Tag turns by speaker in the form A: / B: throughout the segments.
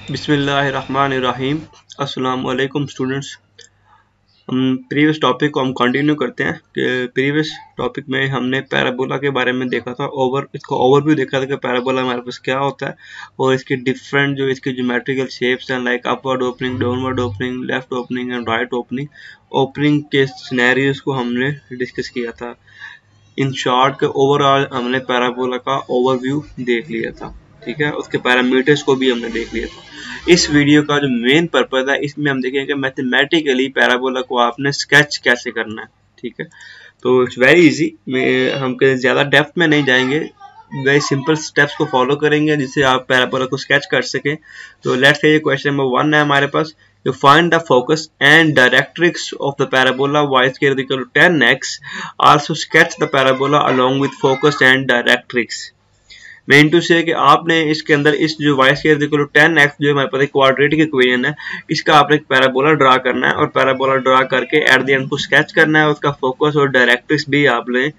A: बिस्मिल्लाहिर्रहमानिर्रहीम। अस्सलाम वालेकुम स्टूडेंट्स। हम प्रीवियस टॉपिक को हम कंटिन्यू करते हैं कि प्रीवियस टॉपिक में हमने पैराबोला के बारे में देखा था। इसका ओवरव्यू देखा था कि पैराबोला हमारे पास क्या होता है और इसके डिफरेंट जो इसके ज्योमेट्रिकल शेप्स हैं, like upward opening, downward opening, left opening and right opening. Opening के सिनेरियोज को हमने डिस्कस किया था। इन शॉर्ट के ओवरऑल हमने पैराबोला का ओवरव्यू देख लिया था, ठीक है। उसके पैरामीटर्स को भी हमने देख लिया था। इस वीडियो का जो मेन पर्पज है, इसमें हम देखेंगे मैथमेटिकली पैराबोला को आपने स्केच कैसे करना है, ठीक है। तो इट्स वेरी इजी, हम ज़्यादा डेप्थ में नहीं जाएंगे, वेरी सिंपल स्टेप्स को फॉलो करेंगे जिससे आप पैराबोला को स्केच कर सकें। तो लेट्स से क्वेश्चन नंबर 1 है हमारे पास। You find the focus and directrix of the parabola y square equal to 10x. Also sketch the parabola along with focus and directrix. Mean to say कि आपने इसके अंदर इस जो y square equal to 10x जो हमारे पास एक quadratic equation है, इसका आपने एक पैराबोला ड्रा करना है और पैराबोला ड्रा करके एट द एंड को स्केच करना है। उसका फोकस और डायरेक्ट्रिक्स भी आपने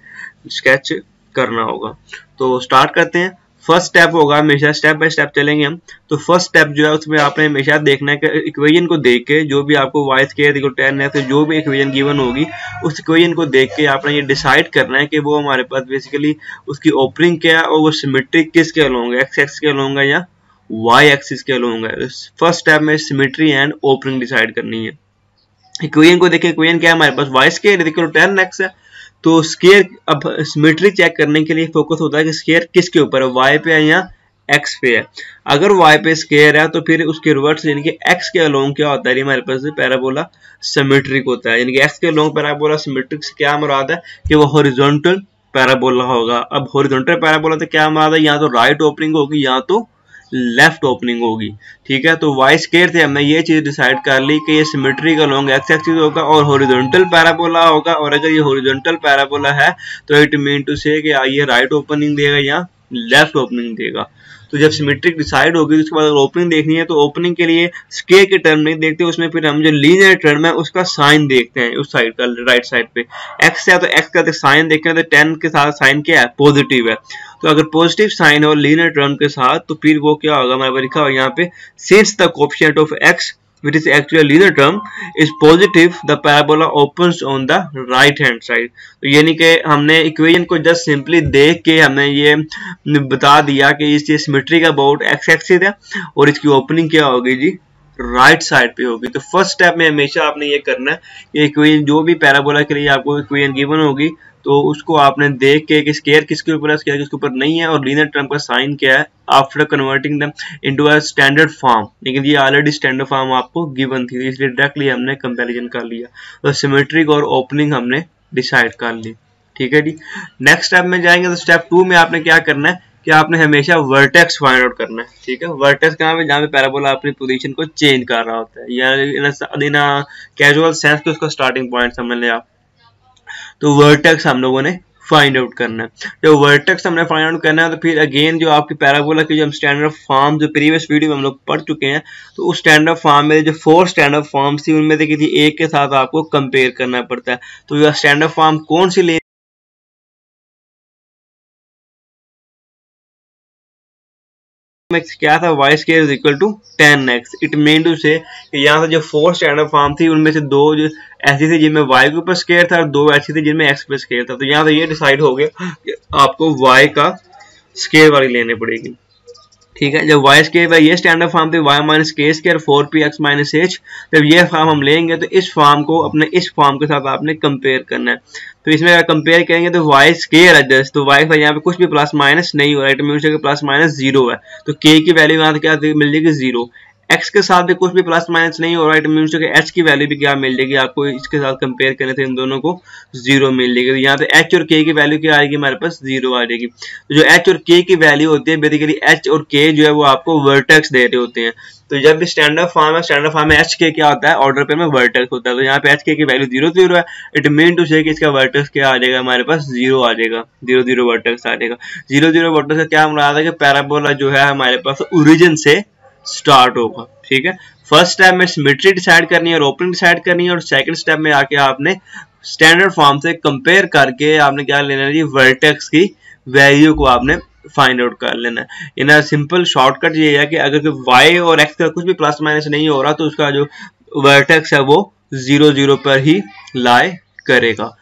A: स्केच करना होगा। तो स्टार्ट करते हैं। फर्स्ट स्टेप होगा, हमेशा स्टेप बाय स्टेप चलेंगे हम। तो फर्स्ट स्टेप जो है उसमें आपने हमेशा देखना है कि इक्वेशन को देख के जो भी आपको y square equal to 10x जो भी इक्वेशन गिवन होगी उस इक्वेशन को देख के आपने ये डिसाइड करना है कि वो हमारे पास बेसिकली उसकी ओपनिंग क्या है और वो सिमेट्रिक किसके अलोंग है, x एक्सिस के अलोंग है या y एक्सिस के अलोंग है। फर्स्ट स्टेप में सिमेट्री एंड ओपनिंग डिसाइड करनी है। इक्वेशन को देखें, इक्वेशन क्या है हमारे पास, y square equal to 10x है। तो स्केयर, अब सिमेट्री चेक करने के लिए फोकस होता है कि स्केयर किसके ऊपर है, y पे है या x पे है। अगर y पे स्केयर है तो फिर उसके रिवर्स यानी कि x के अलोंग क्या होता है, हमारे पास पैराबोला सिमेट्रिक होता है। यानी कि x के अलोंग पैराबोला सिमेट्रिक से क्या मुराद है कि वो हॉरिजॉन्टल पैराबोला होगा। अब हॉरिजॉन्टल पैराबोला तो क्या मुराद है, या तो राइट ओपनिंग होगी या तो लेफ्ट ओपनिंग होगी, ठीक है। तो y स्क्वायर से हमने ये चीज डिसाइड कर ली कि ये सिमेट्रिक अलोंग x एक्सिस होगा और हॉरिजॉन्टल पैराबोला होगा। और अगर ये हॉरिजॉन्टल पैराबोला है तो इट मीन टू से कि ये राइट ओपनिंग देगा या लेफ्ट ओपनिंग देगा। तो जब सिमेट्रिक डिसाइड होगी उसके बाद अगर ओपनिंग देखनी है तो ओपनिंग के लिए स्क्वायर के टर्म नहीं देखते, उसमें फिर हम जो लीनियर टर्म है उसका साइन देखते हैं उस साइड का, राइट साइड पे x है तो x का साइन देखते हैं तो 10 के साथ साइन क्या है, पॉजिटिव है। तो अगर पॉजिटिव साइन हो लीनियर टर्म के साथ तो फिर वो क्या होगा, हमारे पास लिखा हुआ यहाँ पे since the coefficient of x which is actually a linear term is positive, the parabola opens on the right hand side। तो यानी कि हमने इक्वेशन को जस्ट सिंपली देख के हमने ये बता दिया कि इस सिमेट्री का अबाउट x एक्सिस है और इसकी ओपनिंग क्या होगी जी, राइट साइड पे होगी। तो फर्स्ट स्टेप में हमेशा आपने ये करना है कि इक्वेशन जो भी पैराबोला के लिए आपको इक्वेशन गिवन होगी तो उसको आपने देख के कि स्क्वायर किसके ऊपर है, स्क्वायर किसके ऊपर नहीं है और लीनियर टर्म का साइन क्या है, after converting them into a standard form. लेकिन ये ऑलरेडी स्टैंडर्ड फॉर्म आपको गिवन थी इसलिए डायरेक्टली हमने कंपैरिजन कर लिया। तो सिमेट्रिक और ओपनिंग हमने डिसाइड कर ली, ठीक है जी। नेक्स्ट स्टेप में जाएंगे तो स्टेप 2 में आपने क्या करना है कि आपने हमेशा वर्टेक्स फाइंड आउट करना है, ठीक है। वर्टेक्स कहाँ पे, जहाँ पे पैराबोला अपनी पोजीशन को चेंज कर रहा होता है या इन कैजुअल सेंस के उसका स्टार्टिंग पॉइंट समझ लें आप। तो वर्टेक्स हम लोगों ने फाइंड आउट करना है। जब वर्टेक्स हमने फाइंड आउट करना है तो फिर अगेन जो आपकी पैराबोला की जो हम स्टैंडर्ड फॉर्म जो प्रीवियस वीडियो में हम लोग पढ़ चुके हैं, तो उस स्टैंडर्ड फॉर्म में जो 4 स्टैंडर्ड फॉर्म्स थी उनमें से किसी एक के साथ आपको कंपेयर करना पड़ता है। तो यह स्टैंडर्ड फॉर्म कौन सी ले क्या था, y square is equal to 10x। It mean to say यहाँ से जो 4 स्टैंडर्ड फॉर्म थी उनमें से 2 जो ऐसी थी जिनमें y के ऊपर स्क्वायर था और 2 ऐसी थी जिनमें x पे स्क्वायर था। तो यहाँ से ये डिसाइड हो गया कि आपको y का स्क्वायर वाली लेनी पड़ेगी, ठीक है। जब y स्क्वायर ये स्टैंडर्ड फॉर्म थी y माइनस के स्क्वायर 4px माइनस h, जब ये फॉर्म हम लेंगे तो इस फॉर्म को अपने इस फॉर्म के साथ आपने कंपेयर करना है। तो इसमें अगर कंपेयर करेंगे तो y स्क्वायर है जस्ट, तो y का यहाँ पे कुछ भी प्लस माइनस नहीं हो रहा है, इट मींस कि प्लस माइनस 0 है। तो k की वैल्यू यहाँ से क्या मिल जाएगी 0। x के साथ भी कुछ भी प्लस माइनस नहीं हो रहा है, इट मींस कि h की वैल्यू भी क्या मिल जाएगी आपको, इसके साथ कंपेयर करने से इन दोनों को 0 मिल जाएगी। तो यहाँ पे h और k की वैल्यू क्या आएगी, हमारे पास 0 आ जाएगी। तो जो h और k की वैल्यू होती है बेसिकली h और k जो है वो आपको वर्टेक्स दे रहे होते हैं। तो जब भी स्टैंडर्ड फॉर्म है, स्टैंडर्ड फॉर्म में h k क्या होता है, ऑर्डर पे में वर्टेक्स होता है। तो यहाँ पे h k की वैल्यू 0 0 है, इट मीन टू से कि इसका वर्टेक्स क्या आ जाएगा, हमारे पास 0 आ जाएगा, 0 0 वर्टेक्स आ जाएगा। 0 0 वर्टेक्स से क्या मुराद है कि पैराबोला जो है हमारे पास ओरिजिन से स्टार्ट होगा, ठीक है। फर्स्ट स्टेप में सिमेट्री डिसाइड करनी है और ओपनिंग डिसाइड करनी है और सेकंड स्टेप में आके आपने स्टैंडर्ड फॉर्म से कंपेयर करके आपने क्या लेना है, वर्टेक्स की वैल्यू को आपने फाइंड आउट कर लेना है। इन सिंपल शॉर्टकट ये है कि अगर y और x का कुछ भी प्लस माइनस नहीं हो रहा तो उसका जो वर्टेक्स है वो 0 0 पर ही लाई करेगा।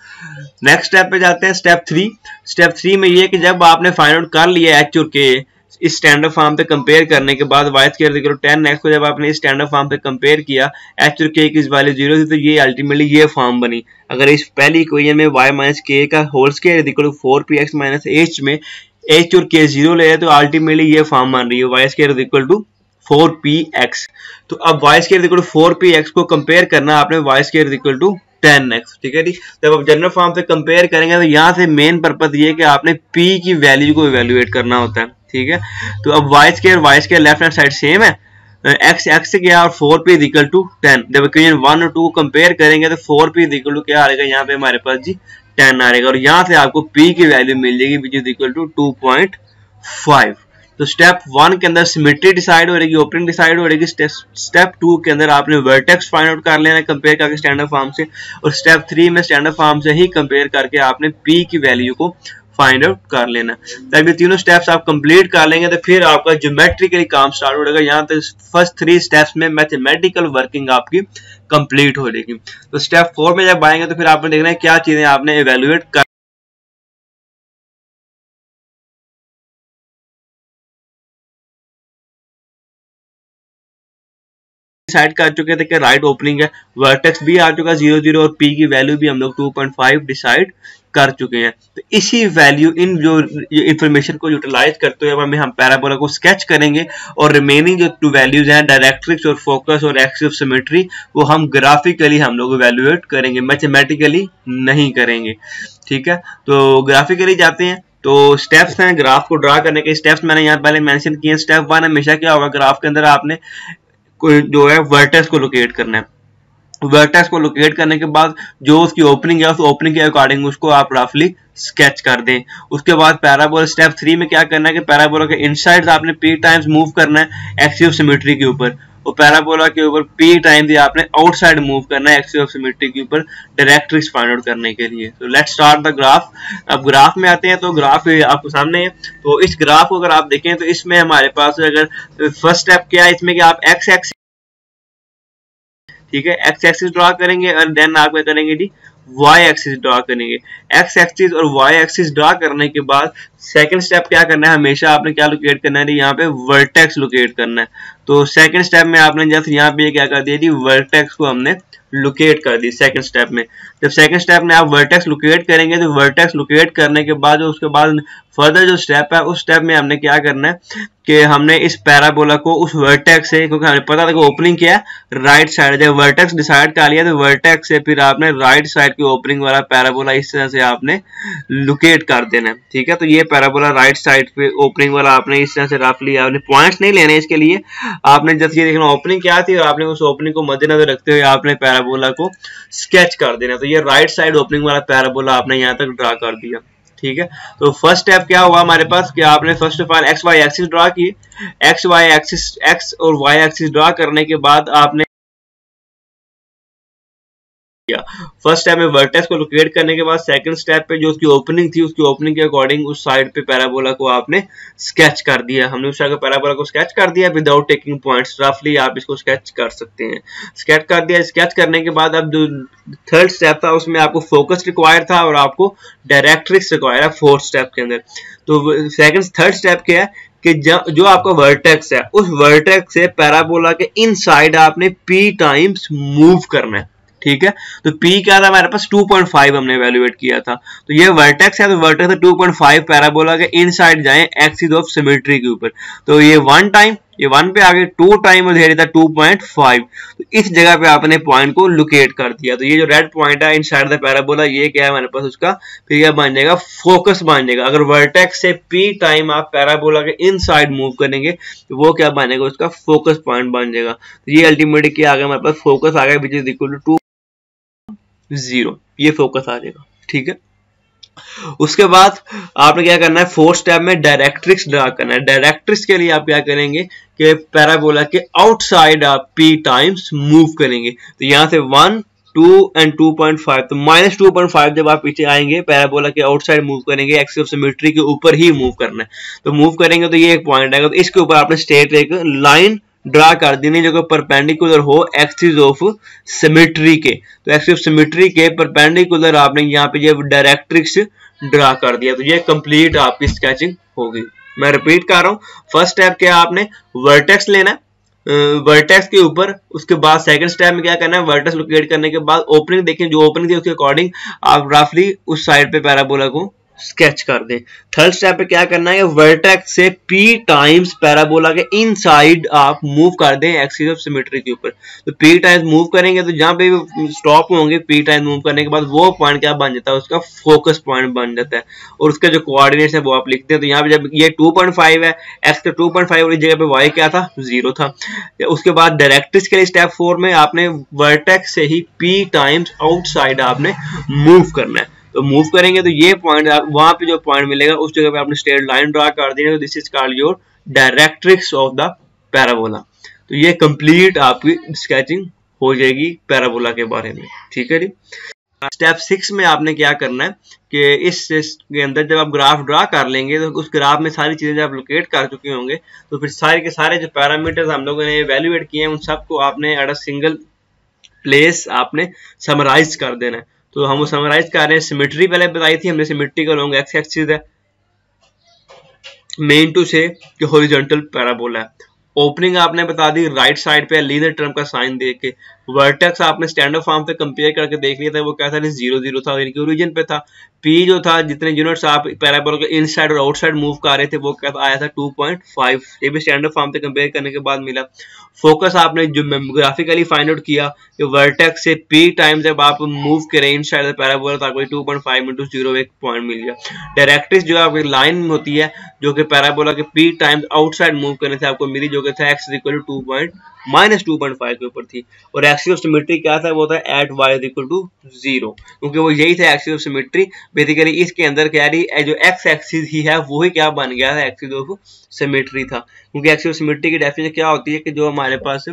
A: नेक्स्ट स्टेप पे जाते हैं, स्टेप 3। स्टेप 3 में ये कि जब आपने फाइंड आउट कर लिया h और k इस स्टैंडर्ड फॉर्म पे कंपेयर करने के बाद y square equal to 10x को जब आपने इस स्टैंडर्ड फॉर्म पे कंपेयर किया, h और k की वैल्यू 0 थी तो ये अल्टीमेटली ये फॉर्म बनी। अगर इस पहली इक्वेशन में y माइनस k का whole square equal to 4px minus h में h और k 0 ले तो अल्टीमेटली ये फॉर्म बन रही है y square equal to 4px। तो अब y square equal to 4px को कंपेयर करना आपने y square equal to 10x, ठीक है जी। जब आप जनरल फॉर्म पे कंपेयर करेंगे तो यहाँ से मेन पर्पस ये है कि आपने p की वैल्यू को इवेल्युएट करना होता है, ठीक है। तो अब y square left hand side same है, x से गया और 4p इक्वल टू 10। जब इक्वेशन 1 और 2 कंपेयर करेंगे तो 4p इक्वल टू क्या आ रहेगा, यहाँ पे हमारे पास जी 10 आ रहेगा और यहाँ से आपको p की वैल्यू मिल जाएगी विच इज इक्वल टू 2.5। तो स्टेप 1 के अंदर सिमेट्री डिसाइड हो रहेगी, ओपनिंग डिसाइड हो रहेगी। स्टेप 2 के अंदर आपने वर्टेक्स फाइंड आउट कर लेना कंपेयर करके स्टैंडर्ड फॉर्म से, और स्टेप 3 में स्टैंडर्ड फॉर्म से ही कंपेयर करके आपने p की वैल्यू को फाइंड आउट कर लेना। तब ये तीनों स्टेप्स आप कंप्लीट कर लेंगे तो फिर आपका ज्योमेट्रिकली काम स्टार्ट हो जाएगा। यहाँ तक फर्स्ट 3 स्टेप्स में मैथमेटिकल वर्किंग आपकी कंप्लीट हो जाएगी। तो स्टेप 4 में जब आएंगे तो फिर आपने देखना है क्या चीजें आपने इवेल्युएट कर डिसाइड कर चुके थे कि राइट ओपनिंग है, वर्टेक्स भी आ चुका 0 0 और p की वैल्यू भी हम लोग 2.5 डिसाइड कर चुके हैं। तो इसी वैल्यू इन जो इंफॉर्मेशन को यूटिलाइज करते हुए हम पैराबोला को स्केच करेंगे और रिमेनिंग जो 2 वैल्यूज हैं डायरेक्ट्रिक्स और फोकस और एक्सिस ऑफ सिमेट्री वो हम ग्राफिकली हम लोग इवेल्युएट करेंगे, मैथमेटिकली नहीं करेंगे, ठीक है। तो ग्राफिकली जाते हैं। तो स्टेप्स हैं ग्राफ को ड्रा करने के, स्टेप्स मैंने यहाँ पहले मेंशन किए। स्टेप 1 हमेशा क्या होगा, ग्राफ के अंदर आपने जो है वर्टेक्स को लोकेट करना है। वर्टेक्स को लोकेट करने के बाद जो उसकी ओपनिंग है उस ओपनिंग के अकॉर्डिंग उसको आप रफली स्केच कर दें। उसके बाद पैराबोला स्टेप 3 में क्या करना है कि पैराबोला के इनसाइड आपने p टाइम्स मूव करना है एक्सिस ऑफ सिमेट्री के ऊपर, और पैराबोला के ऊपर p टाइम्स आपने आउटसाइड मूव करना है एक्सिस ऑफ सिमेट्री के ऊपर डायरेक्ट्रिक्स फाइंड आउट करने के लिए। तो लेट्स स्टार्ट द ग्राफ। अब ग्राफ में आते हैं तो ग्राफ आपको सामने है। तो इस ग्राफ को अगर आप देखें तो इसमें हमारे पास अगर फर्स्ट स्टेप क्या है इसमें कि आप एक्स एक्सिस, ठीक है, एक्स एक्सिस ड्रा करेंगे और देन आप क्या करेंगे जी y एक्सिस ड्रा करेंगे। x एक्सिस और y एक्सिस ड्रा करने के बाद सेकंड स्टेप क्या करना है, हमेशा आपने क्या लोकेट करना है, यहाँ पे वर्टेक्स लोकेट करना है। तो सेकंड स्टेप में आपने जस्ट यहाँ पे क्या कर दिया जी वर्टेक्स को हमने लोकेट कर दी सेकंड स्टेप में। जब सेकंड स्टेप में आप वर्टेक्स लोकेट करेंगे तो वर्टेक्स लोकेट करने के बाद उसके बाद फर्दर जो स्टेप है उस स्टेप में हमने क्या करना है कि हमने इस पैराबोला को उस वर्टेक्स से, क्योंकि हमें पता था कि ओपनिंग क्या है राइट साइड, जब वर्टेक्स डिसाइड कर लिया तो वर्टेक्स से फिर आपने राइट साइड की ओपनिंग वाला पैराबोला इस तरह से आपने लोकेट कर देना है, ठीक है। तो ये पैराबोला राइट साइड पे ओपनिंग वाला आपने इस तरह से रफली, आपने पॉइंट्स नहीं लेने इसके लिए, आपने जस्ट ये देखना ओपनिंग क्या थी और आपने उस ओपनिंग को मद्देनजर रखते हुए आपने पैराबोला को स्केच कर देना। तो ये राइट साइड ओपनिंग वाला पैराबोला आपने यहाँ तक ड्रा कर दिया, ठीक है। तो फर्स्ट स्टेप क्या हुआ हमारे पास कि आपने first of all X Y axis draw की। एक्स वाई एक्सिस, एक्स और वाई एक्सिस ड्रा करने के बाद आपने फर्स्ट स्टेप में वर्टेक्स को लोकेट करने के बाद सेकंड स्टेप पे जो उसकी ओपनिंग थी उसकी ओपनिंग के अकॉर्डिंग उस साइड पे पैराबोला को आपने स्केच कर दिया। हमने उस साइड का पैराबोला को स्केच कर दिया विदाउट टेकिंग पॉइंट्स, रफली आप इसको स्केच कर सकते हैं। स्केच कर दिया, स्केच करने के बाद अब जो थर्ड स्टेप था उसमें आपको फोकस रिक्वायर था और आपको डायरेक्ट्रिक्स रिक्वायर है फोर्थ स्टेप के अंदर। तो थर्ड स्टेप क्या है कि जो आपका वर्टेक्स है उस वर्टेक्स से पैराबोला के इनसाइड आपने p टाइम्स मूव करना है, ठीक है। तो p क्या था हमारे पास 2.5 हमने इवेल्युएट किया था। तो ये वर्टेक्स है तो वर्टेक्स से 2.5 पैराबोला के इनसाइड जाएं एक्सिस ऑफ सिमेट्री के ऊपर। तो ये 1 टाइम, ये 1 पे आगे 2 टाइम और था 2.5। तो इस जगह पे आपने पॉइंट को लोकेट कर दिया। तो ये जो रेड पॉइंट है इनसाइड द पैराबोला ये क्या है हमारे पास उसका फिर यह बन जाएगा फोकस बन जाएगा। अगर वर्टेक्स से p टाइम आप पैराबोला के इनसाइड मूव करेंगे तो वो क्या बनेगा उसका फोकस पॉइंट बन जाएगा। तो ये अल्टीमेटली क्या आ गया हमारे पास फोकस आ गया विच इज इक्वल टू 0, ये फोकस आ जाएगा, ठीक है। उसके बाद आपने क्या करना है फोर्थ स्टेप में डायरेक्ट्रिक्स ड्रा करना है। डायरेक्ट्रिक्स के लिए आप क्या करेंगे कि पैराबोला के आउटसाइड आप p टाइम्स मूव करेंगे। तो यहां से 1 2 एंड 2.5, तो -2.5 जब आप पीछे आएंगे पैराबोला के आउटसाइड मूव करेंगे, एक्सिस ऑफ सिमेट्री के ऊपर ही मूव करना है, तो मूव करेंगे तो ये एक पॉइंट आएगा, तो इसके ऊपर आपने स्ट्रेट एक लाइन ड्रा कर देनी जो कि परपेंडिकुलर हो एक्सिस ऑफ सिमेट्री के। तो एक्सिस ऑफ सिमेट्री के परपेंडिकुलर आपने यहाँ पे ये डायरेक्ट्रिक्स ड्रा कर दिया, तो ये कंप्लीट आपकी स्केचिंग होगी। मैं रिपीट कर रहा हूँ, फर्स्ट स्टेप क्या है, आपने वर्टेक्स लेना है वर्टेक्स के ऊपर, उसके बाद सेकंड स्टेप में क्या करना है, वर्टेक्स लोकेट करने के बाद ओपनिंग देखें, जो ओपनिंग थी उसके अकॉर्डिंग आप रफली उस साइड पे पैराबोला को स्केच कर दें। थर्ड स्टेप पे क्या करना है, वर्टेक्स से p टाइम्स पैराबोला के इनसाइड आप मूव कर दें एक्सिस ऑफ सिमेट्री के ऊपर। तो p टाइम्स मूव करेंगे तो जहां पे स्टॉप होंगे p टाइम्स मूव करने के बाद वो पॉइंट क्या बन जाता है, उसका फोकस पॉइंट बन जाता है, और उसका जो कोऑर्डिनेट्स है वो आप लिखते हैं। तो यहाँ पे जब ये 2.5 है, x का 2.5 और इस जगह पे y क्या था, 0 था। उसके बाद डायरेक्ट्रिक्स के लिए स्टेप 4 में आपने वर्टेक्स से ही p टाइम्स आउटसाइड आपने मूव करना है। तो मूव करेंगे तो ये पॉइंट वहां पे जो पॉइंट मिलेगा उस जगह पे आपने स्ट्रेट लाइन ड्रा कर दी है, this is called your directrix of the parabola. तो ये कंप्लीट आपकी स्केचिंग हो जाएगी पैराबोला के बारे में, ठीक है जी। स्टेप 6 में आपने क्या करना है कि इस के अंदर जब आप ग्राफ ड्रा कर लेंगे तो उस ग्राफ में सारी चीजें जब आप लोकेट कर चुके होंगे तो फिर सारे के सारे जो पैरामीटर्स हम लोगों ने इवैल्यूएट किए हैं उन सबको आपने एट अ सिंगल प्लेस आपने समराइज कर देना है। तो हम वो समराइज कर रहे हैं, सिमेट्री पहले बताई थी हमने, सिमेट्री का लॉन्ग एक्स एक्सिस है, मेन टू से कि हॉरिजॉन्टल पैराबोला है। ओपनिंग आपने बता दी राइट साइड पे लीनियर टर्म का साइन दे के, वर्टेक्स आपने स्टैंडर्ड फॉर्म पे कंपेयर करके देख लिया था, वो क्या था, 0 0 था, इनके ओरिजिन पे था। पी जो था, जितने यूनिट्स आप पैराबोला के इनसाइड और आउटसाइड मूव कर रहे थे वो क्या था, आया था 2.5, ये भी स्टैंडर्ड फॉर्म पे कंपेयर करने के बाद मिला। फोकस आपने जो ग्राफिकली फाइंड आउट किया कि वर्टेक्स से पी टाइम जब आप मूव करें इनसाइड द पैराबोला तो आपको 2.5 × 0 एक पॉइंट मिल गया। डायरेक्ट्रिक्स जो आपकी लाइन होती है जो कि पैराबोला के पी टाइम्स आउटसाइड मूव करने से आपको मिली, जो कि था x इक्वल टू -2.5 के ऊपर थी। और एक्सिस ऑफ सिमेट्री क्या था, वो था एट y इक्वल टू 0, क्योंकि वो यही था एक्सिस ऑफ सिमेट्री। बेसिकली इसके अंदर क्या रही जो x एक्सिस ही है वही क्या बन गया था, एक्सिस ऑफ सिमेट्री था। क्योंकि एक्सिस ऑफ सिमेट्री की डेफिनेशन क्या होती है कि जो हमारे पास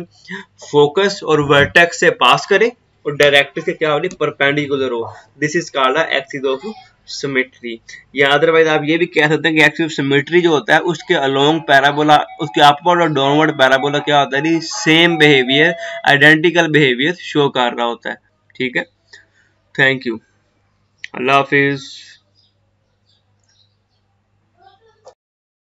A: फोकस और वर्टेक्स से पास करे और डायरेक्ट्रिक्स से क्या हो रही परपेंडिकुलर हो, this is called axis of symmetry. या अदरवाइज आप ये भी कह सकते हैं कि एक्सिस ऑफ सिमेट्री जो होता है उसके अलोंग पैराबोला, उसके अपवर्ड और डाउनवर्ड पैराबोला क्या होता है, same behaviour, identical behaviour show कर रहा होता है, ठीक है। Thank you, Allah Hafiz.